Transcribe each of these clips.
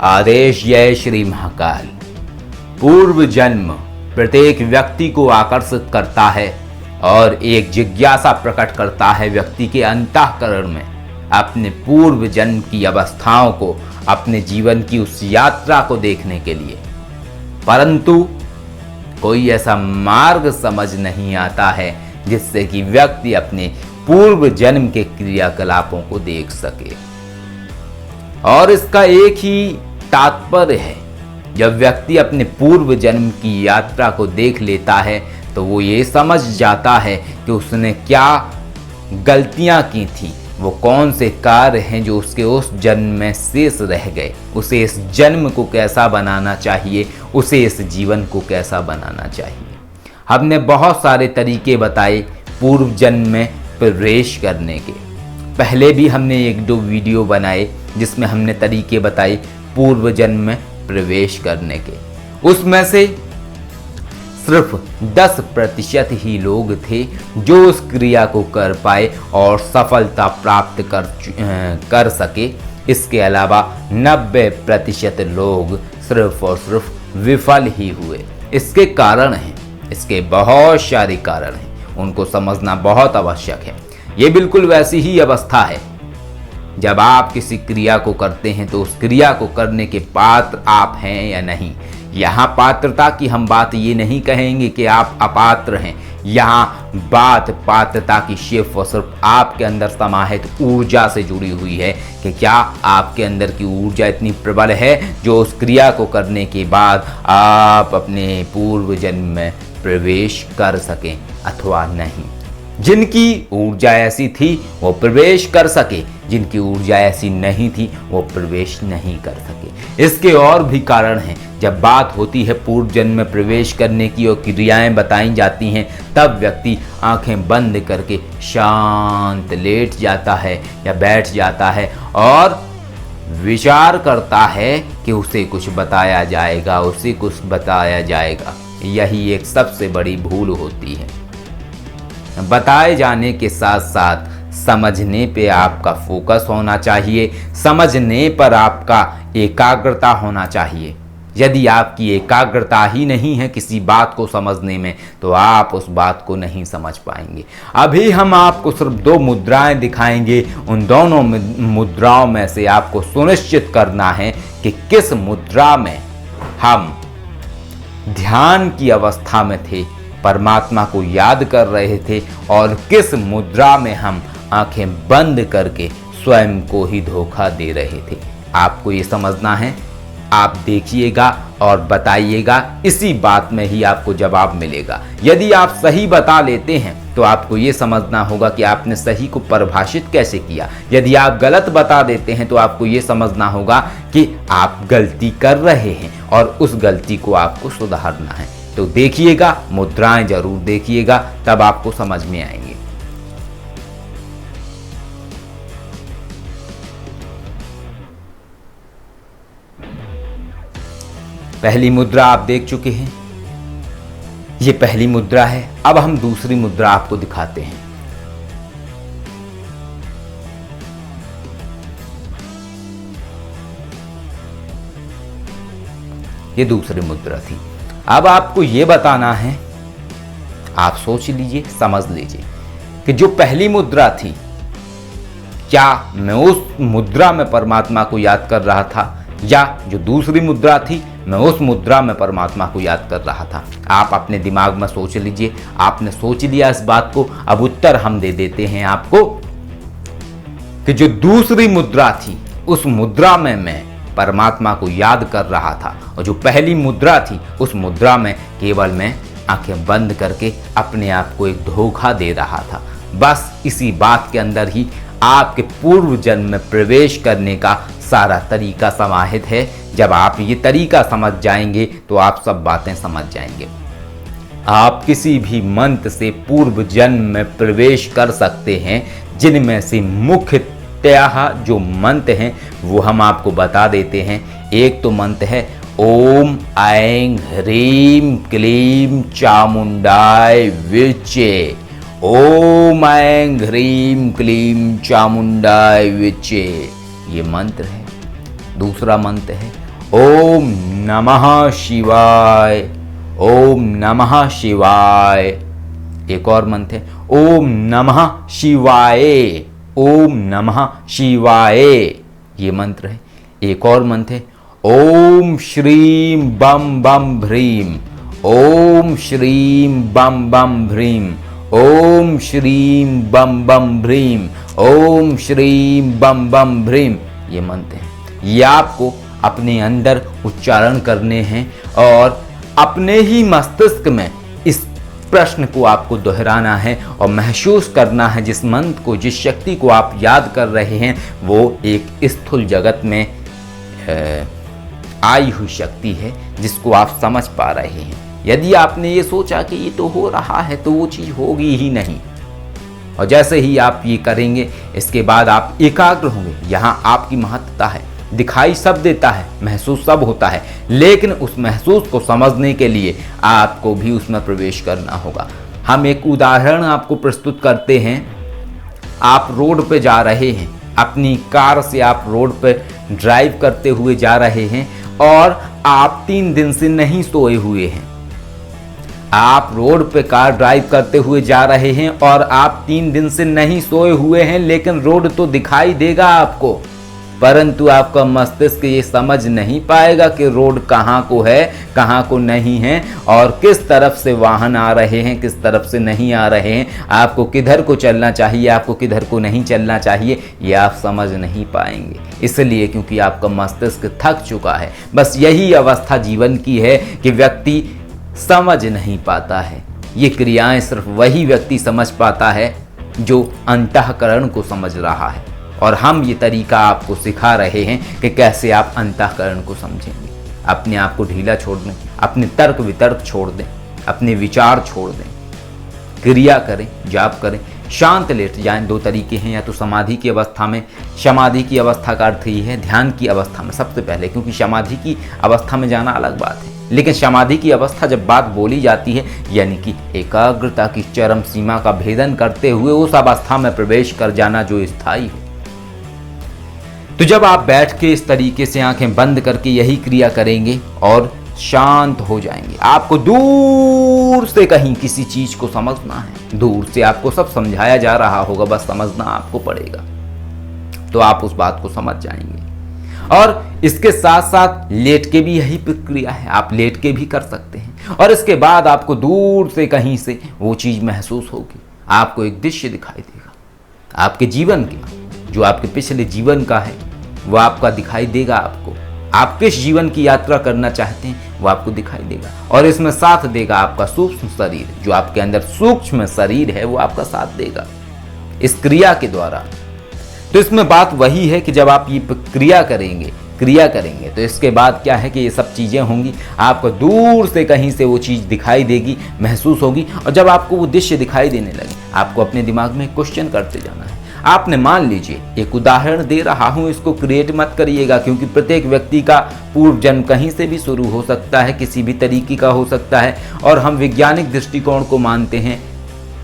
आदेश जय श्री महाकाल। पूर्व जन्म प्रत्येक व्यक्ति को आकर्षित करता है और एक जिज्ञासा प्रकट करता है व्यक्ति के अंतःकरण में अपने पूर्व जन्म की अवस्थाओं को, अपने जीवन की उस यात्रा को देखने के लिए, परंतु कोई ऐसा मार्ग समझ नहीं आता है जिससे कि व्यक्ति अपने पूर्व जन्म के क्रियाकलापों को देख सके। और इसका एक ही तात्पर्य है, जब व्यक्ति अपने पूर्व जन्म की यात्रा को देख लेता है तो वो ये समझ जाता है कि उसने क्या गलतियां की थी, वो कौन से कार्य हैं जो उसके उस जन्म में शेष रह गए, उसे इस जन्म को कैसा बनाना चाहिए, उसे इस जीवन को कैसा बनाना चाहिए। हमने बहुत सारे तरीके बताए पूर्व जन्म में प्रवेश करने के। पहले भी हमने 1-2 वीडियो बनाए जिसमें हमने तरीके बताए पूर्व जन्म में प्रवेश करने के। उसमें से सिर्फ 10% ही लोग थे जो उस क्रिया को कर पाए और सफलता प्राप्त कर सके। इसके अलावा 90% लोग सिर्फ और सिर्फ विफल ही हुए। इसके कारण हैं, इसके बहुत सारे कारण हैं, उनको समझना बहुत आवश्यक है। ये बिल्कुल वैसी ही अवस्था है जब आप किसी क्रिया को करते हैं तो उस क्रिया को करने के पात्र आप हैं या नहीं। यहाँ पात्रता की हम बात ये नहीं कहेंगे कि आप अपात्र हैं, यहाँ बात पात्रता की सिर्फ और सिर्फ आपके अंदर समाहित ऊर्जा से जुड़ी हुई है कि क्या आपके अंदर की ऊर्जा इतनी प्रबल है जो उस क्रिया को करने के बाद आप अपने पूर्व जन्म में प्रवेश कर सकें अथवा नहीं। जिनकी ऊर्जा ऐसी थी वो प्रवेश कर सके, जिनकी ऊर्जा ऐसी नहीं थी वो प्रवेश नहीं कर सके। इसके और भी कारण हैं। जब बात होती है पूर्व जन्म में प्रवेश करने की और क्रियाएं बताई जाती हैं तब व्यक्ति आंखें बंद करके शांत लेट जाता है या बैठ जाता है और विचार करता है कि उसे कुछ बताया जाएगा, उसे कुछ बताया जाएगा। यही एक सबसे बड़ी भूल होती है। बताए जाने के साथ साथ समझने पे आपका फोकस होना चाहिए, समझने पर आपका एकाग्रता होना चाहिए। यदि आपकी एकाग्रता ही नहीं है किसी बात को समझने में तो आप उस बात को नहीं समझ पाएंगे। अभी हम आपको सिर्फ 2 मुद्राएं दिखाएंगे। उन दोनों मुद्राओं में से आपको सुनिश्चित करना है कि किस मुद्रा में हम ध्यान की अवस्था में थे, परमात्मा को याद कर रहे थे, और किस मुद्रा में हम आंखें बंद करके स्वयं को ही धोखा दे रहे थे। आपको ये समझना है। आप देखिएगा और बताइएगा, इसी बात में ही आपको जवाब मिलेगा। यदि आप सही बता लेते हैं तो आपको ये समझना होगा कि आपने सही को परिभाषित कैसे किया। यदि आप गलत बता देते हैं तो आपको ये समझना होगा कि आप गलती कर रहे हैं और उस गलती को आपको सुधारना है। तो देखिएगा, मुद्राएं जरूर देखिएगा, तब आपको समझ में आएंगे। पहली मुद्रा आप देख चुके हैं, ये पहली मुद्रा है। अब हम दूसरी मुद्रा आपको दिखाते हैं। ये दूसरी मुद्रा थी। अब आपको ये बताना है, आप सोच लीजिए, समझ लीजिए कि जो पहली मुद्रा थी, क्या मैं उस मुद्रा में परमात्मा को याद कर रहा था, या जो दूसरी मुद्रा थी मैं उस मुद्रा में परमात्मा को याद कर रहा था। आप अपने दिमाग में सोच लीजिए। आपने सोच लिया इस बात को, अब उत्तर हम दे देते हैं आपको कि जो दूसरी मुद्रा थी उस मुद्रा में मैं परमात्मा को याद कर रहा था, और जो पहली मुद्रा थी उस मुद्रा में केवल मैं आंखें बंद करके अपने आप को एक धोखा दे रहा था। बस इसी बात के अंदर ही आपके पूर्व जन्म में प्रवेश करने का सारा तरीका समाहित है। जब आप ये तरीका समझ जाएंगे तो आप सब बातें समझ जाएंगे। आप किसी भी मंत्र से पूर्व जन्म में प्रवेश कर सकते हैं, जिनमें से मुख्यतः जो मंत्र हैं वो हम आपको बता देते हैं। एक तो मंत्र है ओम ऐं ह्रीं क्लीं चामुंडाय विचे। ओम ऐं ह्रीं क्लीं चामुंडाय विचे, ये मंत्र है। दूसरा मंत्र है ओम नमः शिवाय, ओम नमः शिवाय। एक और मंत्र है, ओम नमः शिवाय, ओम नमः शिवाय। ये मंत्र है। एक और मंत्र है, ओम श्रीम बम बम भ्रीम, ओम श्रीम बम बम भ्रीम, ओम श्रीम बम बम भ्रीम, ओम श्रीम बम बम भ्रीम। ये मंत्र है। ये आपको अपने अंदर उच्चारण करने हैं और अपने ही मस्तिष्क में इस प्रश्न को आपको दोहराना है और महसूस करना है जिस मंत्र को, जिस शक्ति को आप याद कर रहे हैं वो एक स्थूल जगत में आई हुई शक्ति है जिसको आप समझ पा रहे हैं। यदि आपने ये सोचा कि ये तो हो रहा है तो वो चीज़ होगी ही नहीं। और जैसे ही आप ये करेंगे इसके बाद आप एकाग्र होंगे। यहाँ आपकी महत्ता है। दिखाई सब देता है, महसूस सब होता है, लेकिन उस महसूस को समझने के लिए आपको भी उसमें प्रवेश करना होगा। हम एक उदाहरण आपको प्रस्तुत करते हैं। आप रोड पे जा रहे हैं, अपनी कार से आप रोड पे ड्राइव करते हुए जा रहे हैं और आप 3 दिन से नहीं सोए हुए हैं। आप रोड पे कार ड्राइव करते हुए जा रहे हैं और आप 3 दिन से नहीं सोए हुए हैं, लेकिन रोड तो दिखाई देगा आपको, परंतु आपका मस्तिष्क ये समझ नहीं पाएगा कि रोड कहाँ को है, कहाँ को नहीं है और किस तरफ से वाहन आ रहे हैं, किस तरफ से नहीं आ रहे हैं, आपको किधर को चलना चाहिए, आपको किधर को नहीं चलना चाहिए, ये आप समझ नहीं पाएंगे। इसलिए क्योंकि आपका मस्तिष्क थक चुका है। बस यही अवस्था जीवन की है कि व्यक्ति समझ नहीं पाता है। ये क्रियाएं सिर्फ वही व्यक्ति समझ पाता है जो अंतःकरण को समझ रहा है। और हम ये तरीका आपको सिखा रहे हैं कि कैसे आप अंतःकरण को समझेंगे। अपने आप को ढीला छोड़ दें, अपने तर्क वितर्क छोड़ दें, अपने विचार छोड़ दें, क्रिया करें, जाप करें, शांत लेट जाएं। 2 तरीके हैं, या तो समाधि की अवस्था में, समाधि की अवस्था का अर्थ ही है ध्यान की अवस्था में सबसे पहले, क्योंकि समाधि की अवस्था में जाना अलग बात है, लेकिन समाधि की अवस्था जब बात बोली जाती है यानी कि एकाग्रता की चरम सीमा का भेदन करते हुए उस अवस्था में प्रवेश कर जाना जो स्थायी हो। तो जब आप बैठ के इस तरीके से आंखें बंद करके यही क्रिया करेंगे और शांत हो जाएंगे, आपको दूर से कहीं किसी चीज को समझना है, दूर से आपको सब समझाया जा रहा होगा, बस समझना आपको पड़ेगा, तो आप उस बात को समझ जाएंगे। और इसके साथ साथ लेट के भी यही प्रक्रिया है, आप लेट के भी कर सकते हैं। और इसके बाद आपको दूर से कहीं से वो चीज महसूस होगी, आपको एक दृश्य दिखाई देगा आपके जीवन का, जो आपके पिछले जीवन का है वो आपका दिखाई देगा। आपको आप किस जीवन की यात्रा करना चाहते हैं वो आपको दिखाई देगा। और इसमें साथ देगा आपका सूक्ष्म शरीर, जो आपके अंदर सूक्ष्म शरीर है वो आपका साथ देगा इस क्रिया के द्वारा। तो इसमें बात वही है कि जब आप ये क्रिया करेंगे तो इसके बाद क्या है कि ये सब चीज़ें होंगी, आपको दूर से कहीं से वो चीज़ दिखाई देगी, महसूस होगी। और जब आपको वो दृश्य दिखाई देने लगे, आपको अपने दिमाग में क्वेश्चन करते जाना है। आपने मान लीजिए, एक उदाहरण दे रहा हूँ, इसको क्रिएट मत करिएगा, क्योंकि प्रत्येक व्यक्ति का पूर्व जन्म कहीं से भी शुरू हो सकता है, किसी भी तरीके का हो सकता है। और हम वैज्ञानिक दृष्टिकोण को मानते हैं।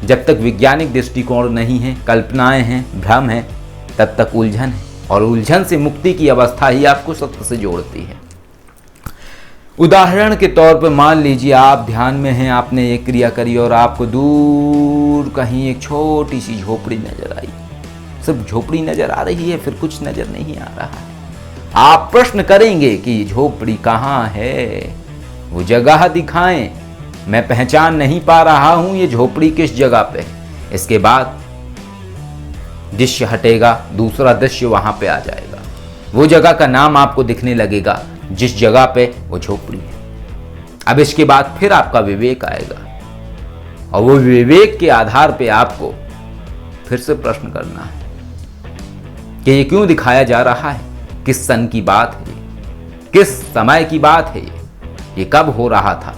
जब तक वैज्ञानिक दृष्टिकोण नहीं है, कल्पनाएं हैं, भ्रम है, तब तक उलझन है। और उलझन से मुक्ति की अवस्था ही आपको सत्य से जोड़ती है। उदाहरण के तौर पर मान लीजिए आप ध्यान में हैं, आपने एक क्रिया करी और आपको दूर कहीं एक छोटी सी झोपड़ी नजर आई। सिर्फ झोपड़ी नजर आ रही है, फिर कुछ नजर नहीं आ रहा है। आप प्रश्न करेंगे कि ये झोपड़ी कहाँ है, वो जगह दिखाएं, मैं पहचान नहीं पा रहा हूं ये झोपड़ी किस जगह पे है। इसके बाद दृश्य हटेगा, दूसरा दृश्य वहां पे आ जाएगा, वो जगह का नाम आपको दिखने लगेगा जिस जगह पे वो झोपड़ी है। अब इसके बाद फिर आपका विवेक आएगा और वो विवेक के आधार पे आपको फिर से प्रश्न करना है कि ये क्यों दिखाया जा रहा है, किस सन की बात है, किस समय की बात है, ये कब हो रहा था,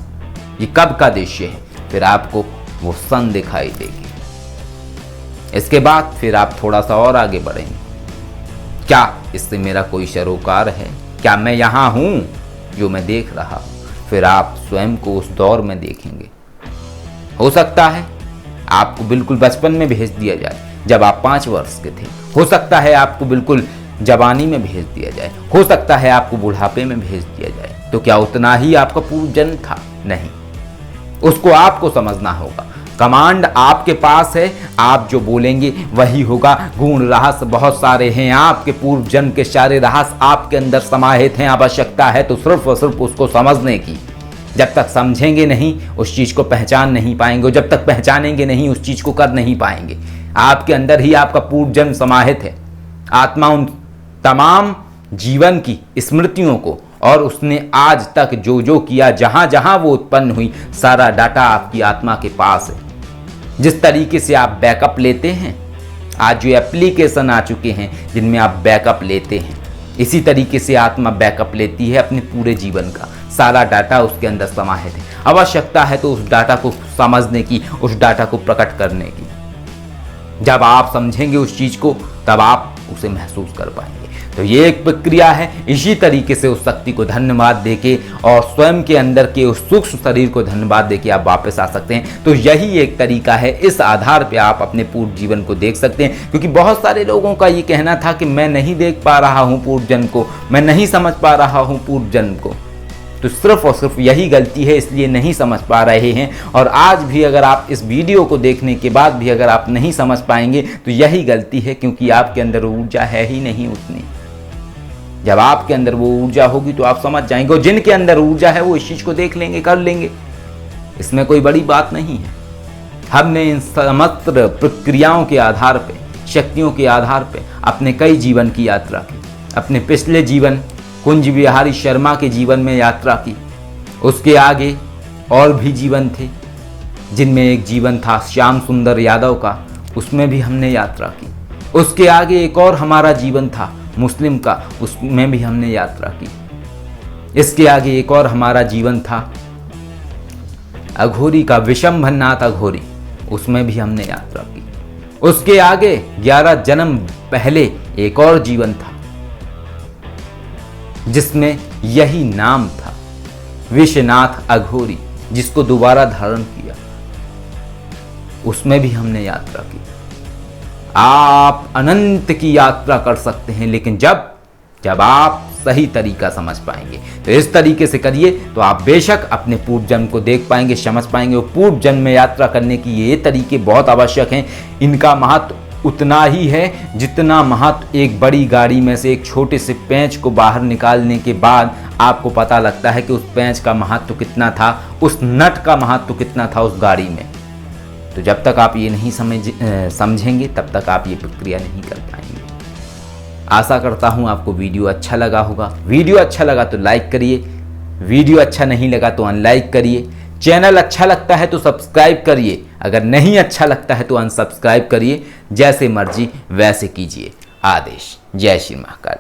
ये कब का दृश्य है। फिर आपको वो सन दिखाई देगी। इसके बाद फिर आप थोड़ा सा और आगे बढ़ेंगे, क्या इससे मेरा कोई सरोकार है, क्या मैं यहाँ हूँ जो मैं देख रहा हूँ। फिर आप स्वयं को उस दौर में देखेंगे। हो सकता है आपको बिल्कुल बचपन में भेज दिया जाए जब आप 5 वर्ष के थे। हो सकता है आपको बिल्कुल जवानी में भेज दिया जाए, हो सकता है आपको बुढ़ापे में भेज दिया जाए, तो क्या उतना ही आपका पूर्व जन्म था? नहीं, उसको आपको समझना होगा। कमांड आपके पास है, आप जो बोलेंगे वही होगा। गुण रहस्य बहुत सारे हैं, आपके पूर्व जन्म के सारे रहस्य आपके अंदर समाहित हैं। आवश्यकता है तो सिर्फ और सिर्फ उसको समझने की। जब तक समझेंगे नहीं उस चीज़ को पहचान नहीं पाएंगे, जब तक पहचानेंगे नहीं उस चीज़ को कर नहीं पाएंगे। आपके अंदर ही आपका पूर्व जन्म समाहित है। आत्मा उन तमाम जीवन की स्मृतियों को और उसने आज तक जो जो किया, जहां जहां वो उत्पन्न हुई, सारा डाटा आपकी आत्मा के पास है। जिस तरीके से आप बैकअप लेते हैं, आज जो एप्लीकेशन आ चुके हैं जिनमें आप बैकअप लेते हैं, इसी तरीके से आत्मा बैकअप लेती है अपने पूरे जीवन का। सारा डाटा उसके अंदर समाहित है। आवश्यकता है तो उस डाटा को समझने की, उस डाटा को प्रकट करने की। जब आप समझेंगे उस चीज़ को तब आप उसे महसूस कर पाएंगे। तो ये एक प्रक्रिया है। इसी तरीके से उस शक्ति को धन्यवाद देके और स्वयं के अंदर के उस सूक्ष्म शरीर को धन्यवाद देके आप वापस आ सकते हैं। तो यही एक तरीका है, इस आधार पे आप अपने पूर्व जीवन को देख सकते हैं। क्योंकि बहुत सारे लोगों का ये कहना था कि मैं नहीं देख पा रहा हूँ पूर्व जन्म को, मैं नहीं समझ पा रहा हूँ पूर्व जन्म को। तो सिर्फ और सिर्फ यही गलती है, इसलिए नहीं समझ पा रहे हैं। और आज भी अगर आप इस वीडियो को देखने के बाद भी अगर आप नहीं समझ पाएंगे तो यही गलती है, क्योंकि आपके अंदर ऊर्जा है ही नहीं उतनी। जब आपके अंदर वो ऊर्जा होगी तो आप समझ जाएंगे, और जिनके अंदर ऊर्जा है वो इस चीज़ को देख लेंगे, कर लेंगे। इसमें कोई बड़ी बात नहीं है। हमने इन समस्त प्रक्रियाओं के आधार पे, शक्तियों के आधार पे अपने कई जीवन की यात्रा की। अपने पिछले जीवन कुंज बिहारी शर्मा के जीवन में यात्रा की। उसके आगे और भी जीवन थे, जिनमें एक जीवन था श्याम सुंदर यादव का, उसमें भी हमने यात्रा की। उसके आगे एक और हमारा जीवन था मुस्लिम का, उसमें भी हमने यात्रा की। इसके आगे एक और हमारा जीवन था अघोरी का, विशंभरनाथ अघोरी, उसमें भी हमने यात्रा की। उसके आगे 11 जन्म पहले एक और जीवन था जिसमें यही नाम था, विश्वनाथ अघोरी, जिसको दोबारा धारण किया, उसमें भी हमने यात्रा की। आप अनंत की यात्रा कर सकते हैं, लेकिन जब आप सही तरीका समझ पाएंगे। तो इस तरीके से करिए तो आप बेशक अपने पूर्व जन्म को देख पाएंगे, समझ पाएंगे। और पूर्व जन्म में यात्रा करने की ये तरीके बहुत आवश्यक हैं। इनका महत्व उतना ही है जितना महत्व एक बड़ी गाड़ी में से एक छोटे से पेंच को बाहर निकालने के बाद आपको पता लगता है कि उस पेंच का महत्व कितना था, उस नट का महत्व कितना था उस गाड़ी में। तो जब तक आप ये नहीं समझेंगे तब तक आप ये प्रक्रिया नहीं कर पाएंगे। आशा करता हूँ आपको वीडियो अच्छा लगा होगा। वीडियो अच्छा लगा तो लाइक करिए, वीडियो अच्छा नहीं लगा तो अनलाइक करिए। चैनल अच्छा लगता है तो सब्सक्राइब करिए, अगर नहीं अच्छा लगता है तो अनसब्सक्राइब करिए। जैसे मर्जी वैसे कीजिए। आदेश। जय श्री महाकाल।